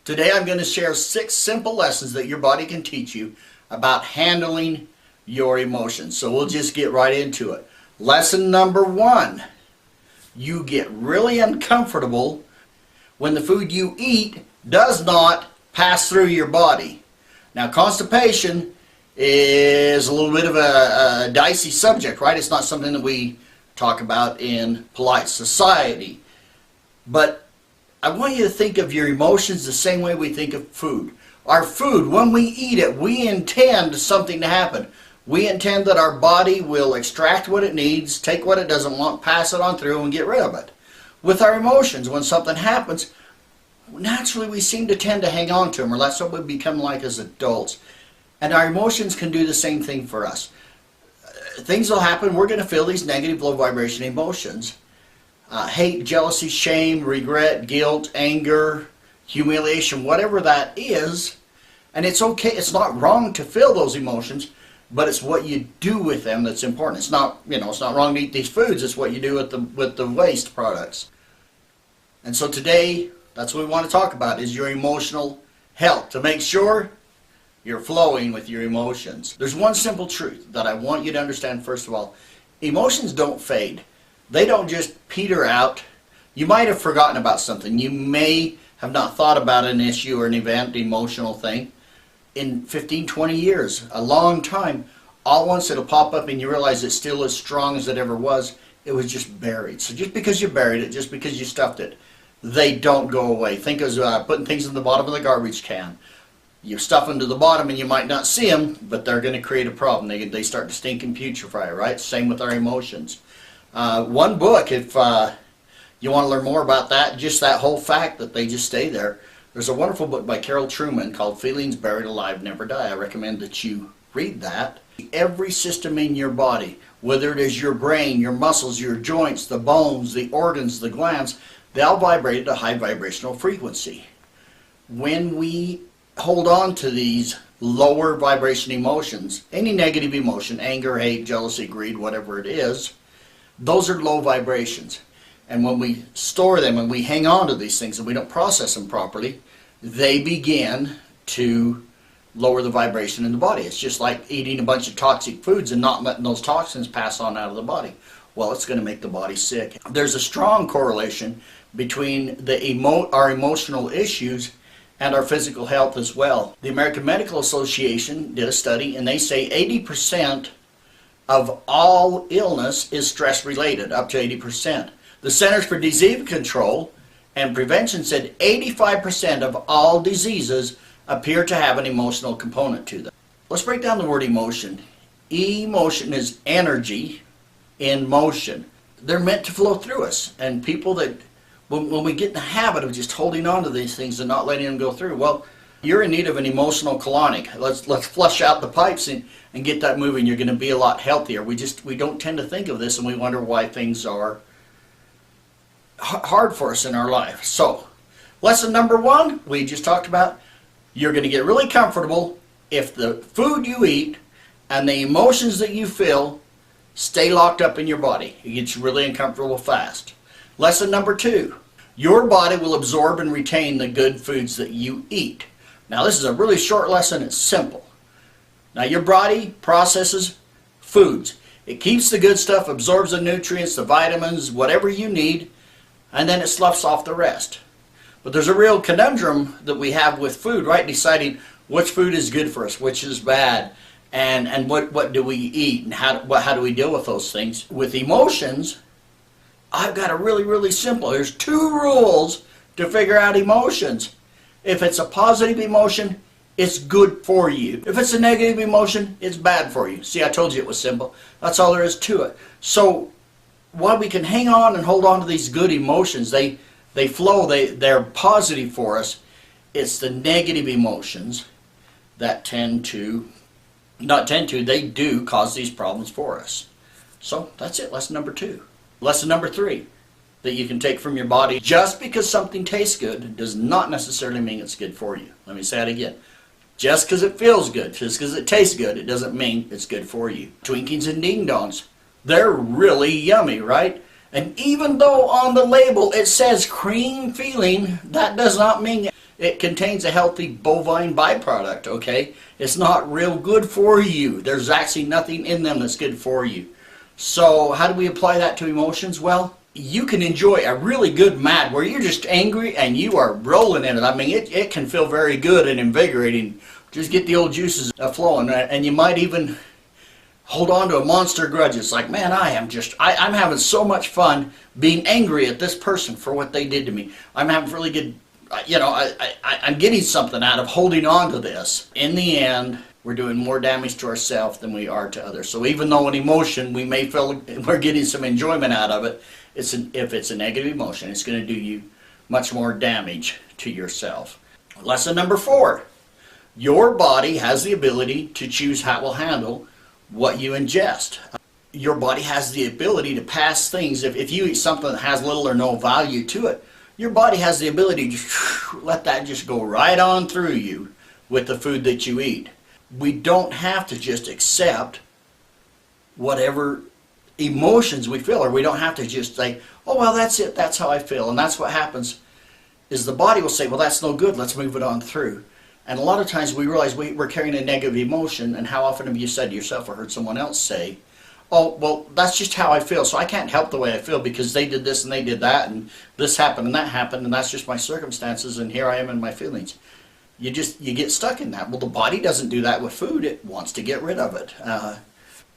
Today I'm going to share 6 simple lessons that your body can teach you about handling your emotions. So we'll just get right into it. Lesson number 1. You get really uncomfortable when the food you eat does not pass through your body. Now, constipation is a little bit of a dicey subject, right? It's not something that we talk about in polite society. But I want you to think of your emotions the same way we think of food. Our food, when we eat it, we intend something to happen. We intend that our body will extract what it needs, take what it doesn't want, pass it on through, and get rid of it. With our emotions, when something happens, naturally we seem to tend to hang on to them, or that's what we become like as adults. And our emotions can do the same thing for us. Things will happen, we're going to feel these negative low vibration emotions. Hate, jealousy, shame, regret, guilt, anger, humiliation, whatever that is. And it's okay, it's not wrong to feel those emotions, but it's what you do with them that's important. It's not, it's not wrong to eat these foods, it's what you do with the waste products. And so today, that's what we want to talk about, is your emotional health, to make sure you're flowing with your emotions. There's one simple truth that I want you to understand first of all. Emotions don't fade. They don't just peter out. You might have forgotten about something. You may have not thought about an issue or an event, emotional thing, in 15, 20 years, a long time. All at once it'll pop up and you realize it's still as strong as it ever was. It was just buried. So just because you buried it, just because you stuffed it, they don't go away. Think of putting things in the bottom of the garbage can. You stuff them to the bottom and you might not see them, but they're going to create a problem. They start to stink and putrefy, right? Same with our emotions. One book, if you want to learn more about that, just that whole fact that they just stay there. There's a wonderful book by Carol Truman called Feelings Buried Alive Never Die. I recommend that you read that. Every system in your body, whether it is your brain, your muscles, your joints, the bones, the organs, the glands, they all vibrate at a high vibrational frequency. When we hold on to these lower vibration emotions, any negative emotion, anger, hate, jealousy, greed, whatever it is, those are low vibrations. And when we store them and we hang on to these things and we don't process them properly, they begin to lower the vibration in the body. It's just like eating a bunch of toxic foods and not letting those toxins pass on out of the body. Well, it's going to make the body sick. There's a strong correlation between our emotional issues and our physical health as well. The American Medical Association did a study and they say 80% of all illness is stress related, up to 80%. The Centers for Disease Control and Prevention said 85% of all diseases appear to have an emotional component to them. Let's break down the word emotion. Emotion is energy in motion. They're meant to flow through us. And people that, when we get in the habit of just holding on to these things and not letting them go through, well, you're in need of an emotional colonic. Let's flush out the pipes and get that moving. You're going to be a lot healthier. We don't tend to think of this and we wonder why things are hard for us in our life. So, lesson number 1, we just talked about, you're going to get really comfortable if the food you eat and the emotions that you feel stay locked up in your body. It gets really uncomfortable fast. Lesson number 2, your body will absorb and retain the good foods that you eat. Now this is a really short lesson, it's simple. Now your body processes foods. It keeps the good stuff, absorbs the nutrients, the vitamins, whatever you need, and then it sloughs off the rest. But there's a real conundrum that we have with food, right? Deciding which food is good for us, which is bad, and what do we eat, and how do we deal with those things. With emotions, I've got a really simple. There's 2 rules to figure out emotions. If it's a positive emotion, it's good for you. If it's a negative emotion, it's bad for you. See, I told you it was simple. That's all there is to it. So while we can hang on and hold on to these good emotions, they flow, they're positive for us, it's the negative emotions that they do cause these problems for us. So that's it, lesson number 2. Lesson number 3 that you can take from your body. Just because something tastes good does not necessarily mean it's good for you. Let me say it again. Just because it feels good, just because it tastes good, it doesn't mean it's good for you. Twinkies and Ding Dongs, they're really yummy, right? And even though on the label it says cream feeling, that does not mean It contains a healthy bovine byproduct, okay? It's not real good for you. There's actually nothing in them that's good for you. So how do we apply that to emotions? Well, you can enjoy a really good mad where you're just angry and you are rolling in it. I mean, it can feel very good and invigorating. Just get the old juices flowing, and you might even hold on to a monster grudge. It's like, man, I'm having so much fun being angry at this person for what they did to me. I'm having really good, I'm getting something out of holding on to this. In the end, we're doing more damage to ourselves than we are to others. So even though an emotion, we may feel we're getting some enjoyment out of it, if it's a negative emotion, it's going to do you much more damage to yourself. Lesson number 4. Your body has the ability to choose how it will handle what you ingest. Your body has the ability to pass things. If you eat something that has little or no value to it, your body has the ability to let that just go right on through you with the food that you eat. We don't have to just accept whatever emotions we feel, or we don't have to just say, oh, well, that's it, that's how I feel. And that's what happens, is the body will say, well, that's no good, let's move it on through. And a lot of times we realize we're carrying a negative emotion, and how often have you said to yourself or heard someone else say, oh, well, that's just how I feel, so I can't help the way I feel because they did this and they did that, and this happened and that happened, and that's just my circumstances, and here I am in my feelings. You get stuck in that. Well, the body doesn't do that with food. It wants to get rid of it.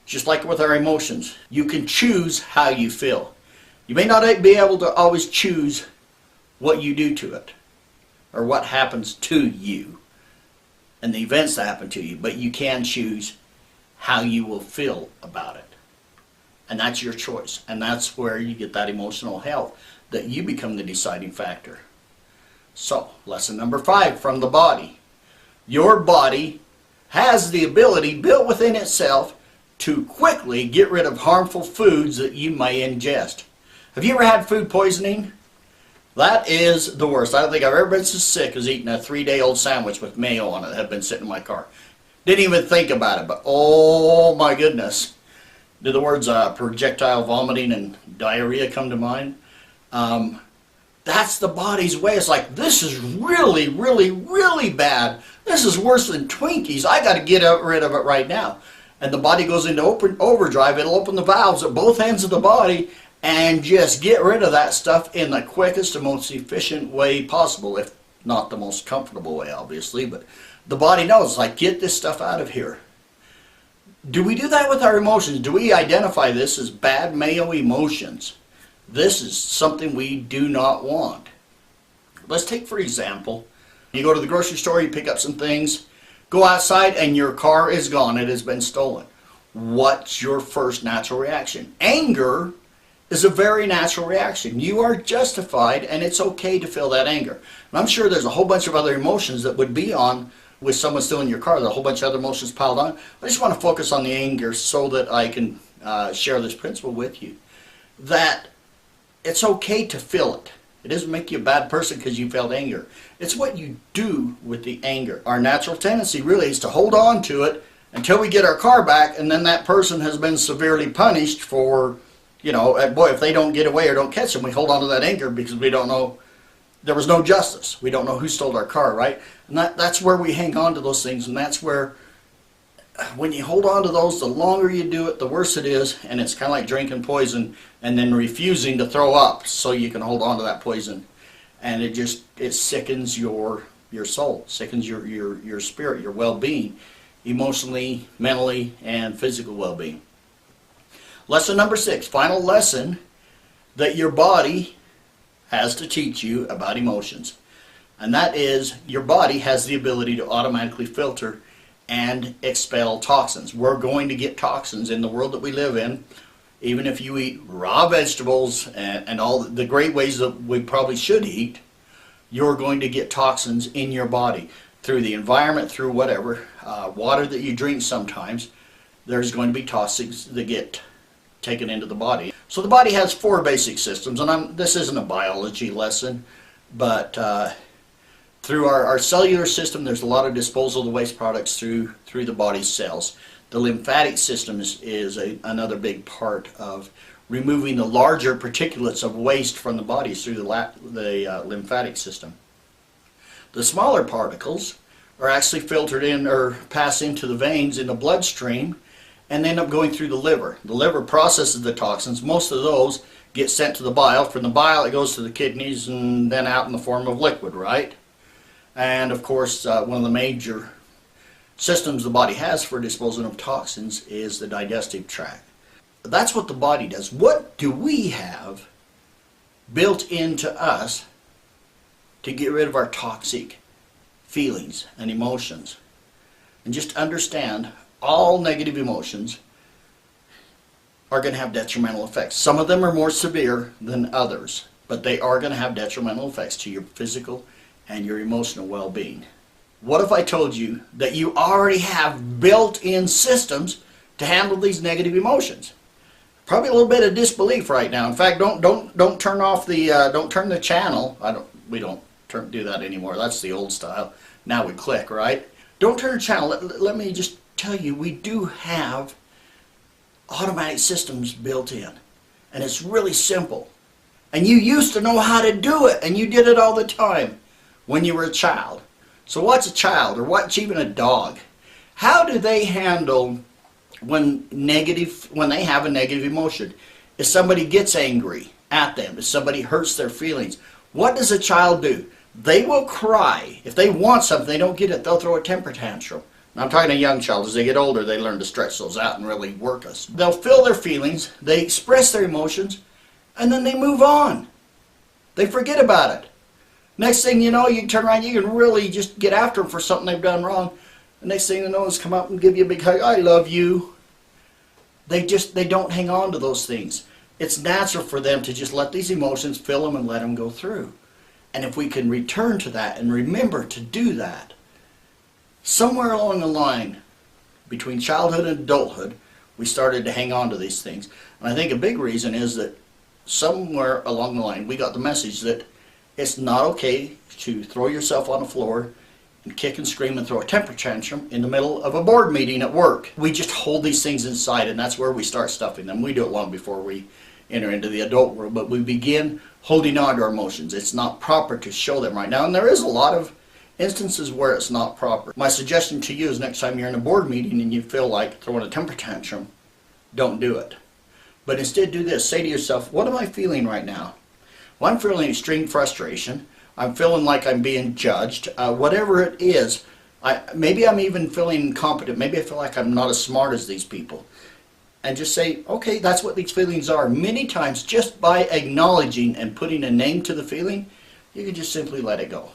Just like with our emotions, you can choose how you feel. You may not be able to always choose what you do to it or what happens to you and the events that happen to you, but you can choose how you will feel about it. And that's your choice. And that's where you get that emotional health, that you become the deciding factor. So, lesson number 5 from the body. Your body has the ability built within itself to quickly get rid of harmful foods that you may ingest. Have you ever had food poisoning? That is the worst. I don't think I've ever been so sick as eating a 3-day-old sandwich with mayo on it that had been sitting in my car. Didn't even think about it, but oh my goodness. Do the words projectile vomiting and diarrhea come to mind? That's the body's way. It's like, this is really, really, really bad. This is worse than Twinkies. I got to get rid of it right now. And the body goes into overdrive. It'll open the valves at both ends of the body and just get rid of that stuff in the quickest and most efficient way possible, if not the most comfortable way, obviously. But the body knows, like, get this stuff out of here. Do we do that with our emotions? Do we identify this as bad mayo emotions? This is something we do not want. Let's take, for example, you go to the grocery store, you pick up some things, go outside, and your car is gone. It has been stolen. What's your first natural reaction? Anger is a very natural reaction. You are justified, and it's okay to feel that anger. And I'm sure there's a whole bunch of other emotions that would be on with someone stealing your car. There's a whole bunch of other emotions piled on. I just want to focus on the anger so that I can share this principle with you. That it's okay to feel it. It doesn't make you a bad person because you felt anger. It's what you do with the anger. Our natural tendency really is to hold on to it until we get our car back, and then that person has been severely punished for, boy, if they don't get away or don't catch them, we hold on to that anger because we don't know, there was no justice. We don't know who stole our car, right? And that's where we hang on to those things, and that's where, when you hold on to those, the longer you do it, the worse it is, and it's kind of like drinking poison and then refusing to throw up so you can hold on to that poison. And it sickens your soul, sickens your spirit, your well-being, emotionally, mentally, and physical well-being. Lesson number 6, final lesson that your body has to teach you about emotions. And that is, your body has the ability to automatically filter and expel toxins. We're going to get toxins in the world that we live in. Even if you eat raw vegetables and all the great ways that we probably should eat, you're going to get toxins in your body through the environment, through whatever, water that you drink sometimes. There's going to be toxins that get taken into the body. So the body has 4 basic systems, and this isn't a biology lesson, but through our cellular system, there's a lot of disposal of the waste products through the body's cells. The lymphatic system is another big part of removing the larger particulates of waste from the body through the lymphatic system. The smaller particles are actually filtered in or pass into the veins in the bloodstream and end up going through the liver. The liver processes the toxins. Most of those get sent to the bile. From the bile it goes to the kidneys and then out in the form of liquid, right? And of course one of the major systems the body has for disposing of toxins is the digestive tract. That's what the body does. What do we have built into us to get rid of our toxic feelings and emotions? And just understand, all negative emotions are going to have detrimental effects. Some of them are more severe than others, but they are going to have detrimental effects to your physical and your emotional well-being. What if I told you that you already have built-in systems to handle these negative emotions? Probably a little bit of disbelief right now. In fact, don't turn off the don't turn the channel. We don't do that anymore. That's the old style. Now we click, right? Don't turn the channel. Let me just tell you, we do have automatic systems built in, and it's really simple. And you used to know how to do it, and you did it all the time when you were a child. So watch a child, or watch even a dog. How do they handle when they have a negative emotion? If somebody gets angry at them, if somebody hurts their feelings, what does a child do? They will cry. If they want something, they don't get it, they'll throw a temper tantrum. Now, I'm talking to a young child. As they get older, they learn to stretch those out and really work us. They'll feel their feelings, they express their emotions, and then they move on. They forget about it. Next thing you know, you can turn around, you can really just get after them for something they've done wrong. The next thing you know is come up and give you a big hug. I love you. They don't hang on to those things. It's natural for them to just let these emotions fill them and let them go through. And if we can return to that and remember to do that, somewhere along the line between childhood and adulthood, we started to hang on to these things. And I think a big reason is that somewhere along the line we got the message that it's not okay to throw yourself on the floor and kick and scream and throw a temper tantrum in the middle of a board meeting at work. We just hold these things inside, and that's where we start stuffing them. We do it long before we enter into the adult world, but we begin holding on to our emotions. It's not proper to show them right now, and there is a lot of instances where it's not proper. My suggestion to you is next time you're in a board meeting and you feel like throwing a temper tantrum, don't do it. But instead do this. Say to yourself, what am I feeling right now? Well, I'm feeling extreme frustration. I'm feeling like I'm being judged. Whatever it is, maybe I'm even feeling incompetent. Maybe I feel like I'm not as smart as these people. And just say, okay, that's what these feelings are. Many times, just by acknowledging and putting a name to the feeling, you can just simply let it go.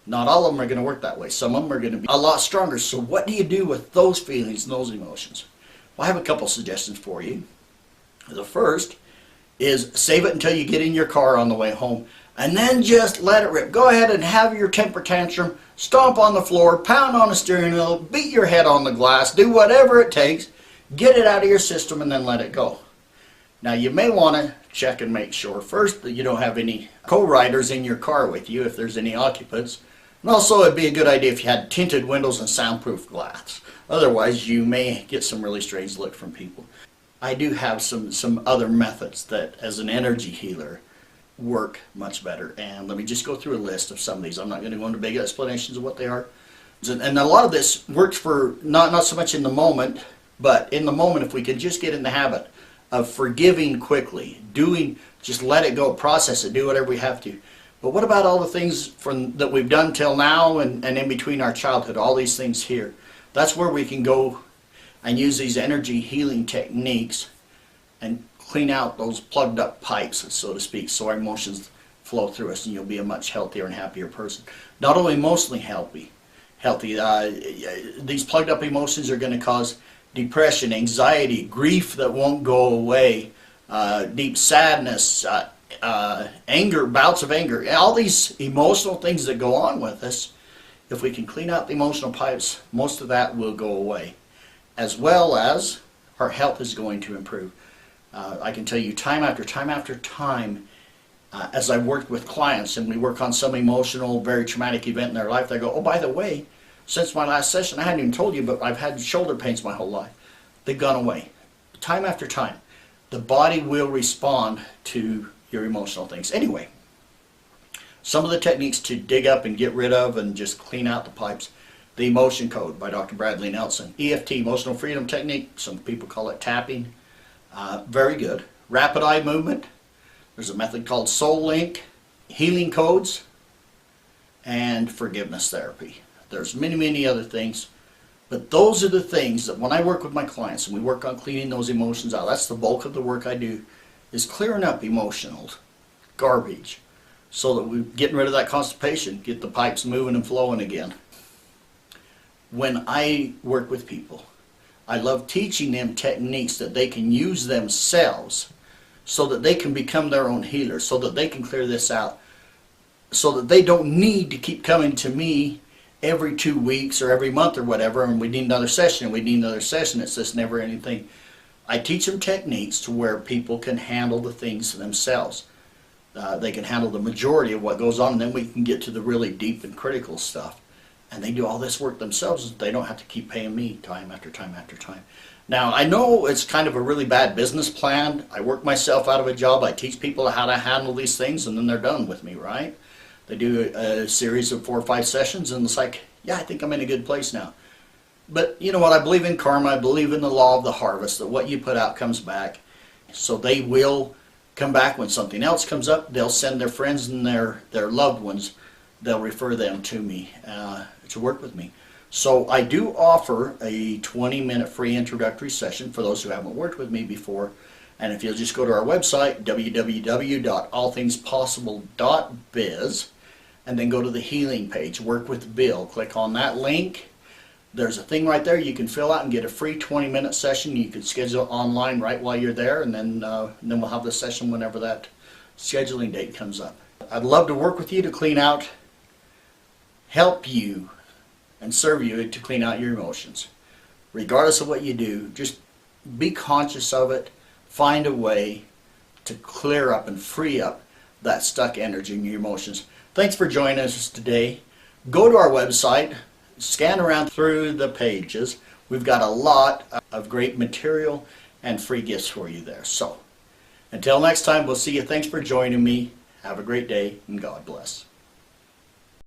Not all of them are going to work that way. Some of them are going to be a lot stronger. So what do you do with those feelings and those emotions? Well, I have a couple suggestions for you. The first is save it until you get in your car on the way home, and then just let it rip. Go ahead and have your temper tantrum, stomp on the floor, pound on the steering wheel, beat your head on the glass, do whatever it takes, get it out of your system, and then let it go. Now, you may want to check and make sure first that you don't have any co-riders in your car with you, if there's any occupants. And also, it'd be a good idea if you had tinted windows and soundproof glass. Otherwise, you may get some really strange look from people. I do have some other methods that, as an energy healer, work much better. And let me just go through a list of some of these. I'm not going to go into big explanations of what they are. And a lot of this works for not so much in the moment, but in the moment, if we could just get in the habit of forgiving quickly, just let it go, process it, do whatever we have to. But what about all the things that we've done till now and in between our childhood, all these things here? That's where we can go and use these energy healing techniques and clean out those plugged up pipes, so to speak, so our emotions flow through us and you'll be a much healthier and happier person. Not only emotionally healthy, these plugged up emotions are going to cause depression, anxiety, grief that won't go away, deep sadness, anger, bouts of anger, all these emotional things that go on with us. If we can clean out the emotional pipes, most of that will go away, as well as our health is going to improve. I can tell you time after time after time, as I worked with clients and we work on some emotional, very traumatic event in their life, they go, oh, by the way, since my last session, I hadn't even told you, but I've had shoulder pains my whole life. They've gone away. Time after time. The body will respond to your emotional things. Anyway, Some of the techniques to dig up and get rid of and just clean out the pipes. The Emotion Code by Dr. Bradley Nelson. EFT, Emotional Freedom Technique, some people call it tapping. Very good. Rapid eye movement. There's a method called Soul Link. Healing codes. And forgiveness therapy. There's many, many other things. But those are the things that when I work with my clients and we work on cleaning those emotions out, that's the bulk of the work I do, is clearing up emotional garbage so that we're getting rid of that constipation, get the pipes moving and flowing again. When I work with people, I love teaching them techniques that they can use themselves so that they can become their own healers, so that they can clear this out, so that they don't need to keep coming to me every 2 weeks or every month or whatever, and we need another session, and we need another session. It's just never anything. I teach them techniques to where people can handle the things themselves. They can handle the majority of what goes on, and then we can get to the really deep and critical stuff. And they do all this work themselves. They don't have to keep paying me time after time after time. Now, I know it's kind of a really bad business plan. I work myself out of a job. I teach people how to handle these things, and then they're done with me, right? They do a series of 4 or 5 sessions, and it's like, yeah, I think I'm in a good place now. But you know what? I believe in karma. I believe in the law of the harvest, that what you put out comes back. So they will come back when something else comes up. They'll send their friends and their loved ones. They'll refer them to me to work with me. So I do offer a 20-minute free introductory session for those who haven't worked with me before. And if you'll just go to our website, www.allthingspossible.biz, and then go to the healing page, Work with Bill. Click on that link. There's a thing right there you can fill out and get a free 20-minute session. You can schedule online right while you're there, and then we'll have the session whenever that scheduling date comes up. I'd love to work with you to clean out, help you, and serve you to clean out your emotions. Regardless of what you do, just be conscious of it. Find a way to clear up and free up that stuck energy in your emotions. Thanks for joining us today. Go to our website, scan around through the pages. We've got a lot of great material and free gifts for you there. So, until next time, we'll see you. Thanks for joining me. Have a great day, and God bless.